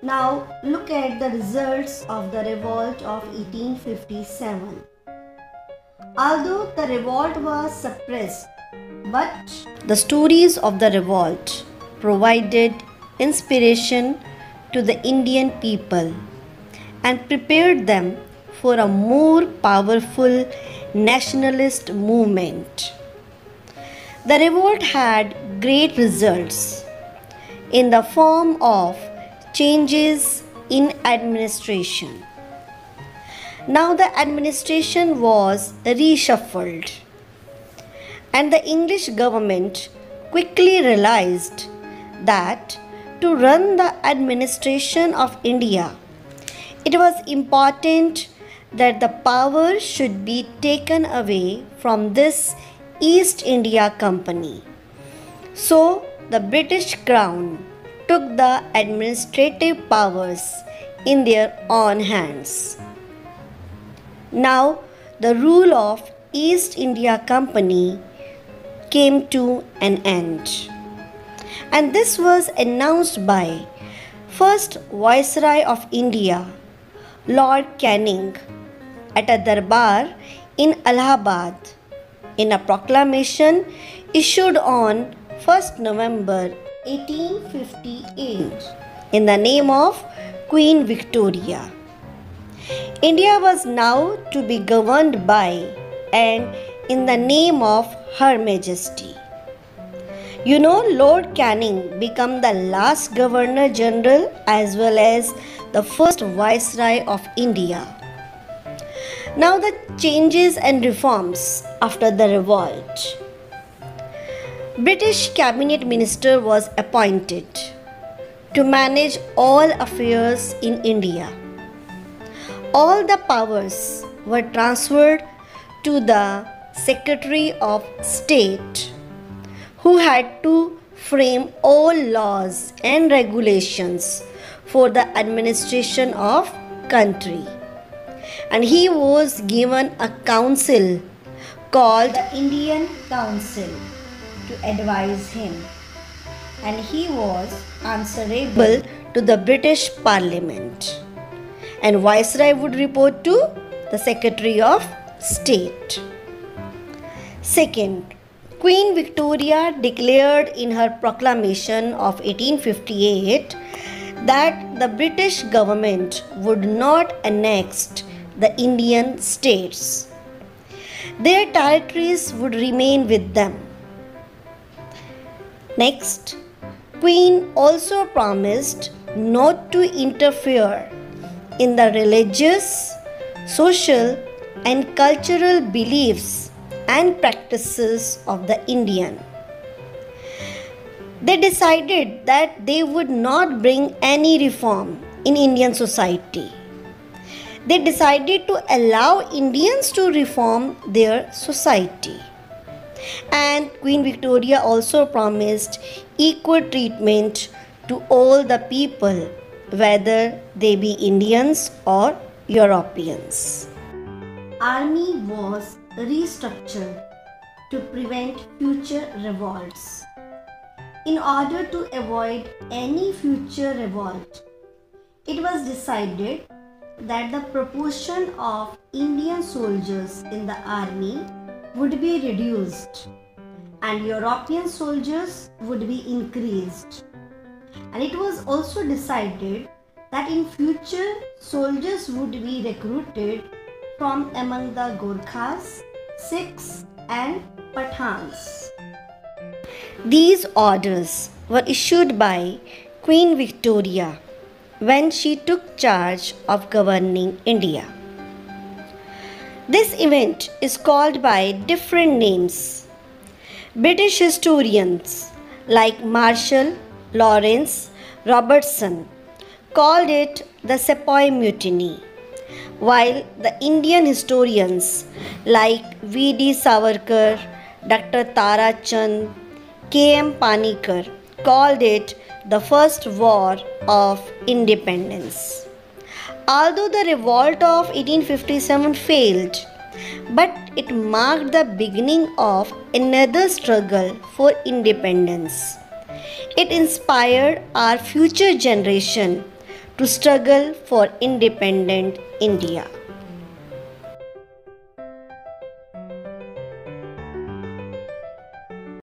Now look at the results of the revolt of 1857. Although the revolt was suppressed, but the stories of the revolt provided inspiration to the Indian people and prepared them for a more powerful nationalist movement. The revolt had great results in the form of changes in administration. Now the administration was reshuffled, and the English government quickly realized that to run the administration of India, it was important that the power should be taken away from this East India Company. So the British Crown took the administrative powers in their own hands. Now the rule of East India Company came to an end, and this was announced by first Viceroy of India, Lord Canning, at a darbar in Allahabad in a proclamation issued on 1st November 1858 in the name of Queen Victoria. India was now to be governed by and in the name of Her Majesty. You know, Lord Canning became the last Governor General as well as the first Viceroy of India. Now the changes and reforms after the revolt. British Cabinet Minister was appointed to manage all affairs in India. All the powers were transferred to the Secretary of State, who had to frame all laws and regulations for the administration of country. And he was given a council called the Indian Council to advise him, and he was answerable to the British Parliament, and Viceroy would report to the Secretary of State. Second, Queen Victoria declared in her proclamation of 1858 that the British government would not annex the Indian states. Their territories would remain with them. Next, Queen also promised not to interfere in the religious, social, and cultural beliefs and practices of the Indian. They decided that they would not bring any reform in Indian society. They decided to allow Indians to reform their society. And Queen Victoria also promised equal treatment to all the people, whether they be Indians or Europeans. Army was restructured to prevent future revolts. In order to avoid any future revolt, it was decided that the proportion of Indian soldiers in the army would be reduced and European soldiers would be increased. And it was also decided that in future soldiers would be recruited from among the Gorkhas, Sikhs and Pathans. These orders were issued by Queen Victoria when she took charge of governing India. This event is called by different names. British historians like Marshall, Lawrence, Robertson called it the Sepoy Mutiny, while the Indian historians like V.D. Savarkar, Dr. Tara Chand, K.M. Panikar called it the First War of Independence. Although the revolt of 1857 failed, but it marked the beginning of another struggle for independence. It inspired our future generation to struggle for independent India.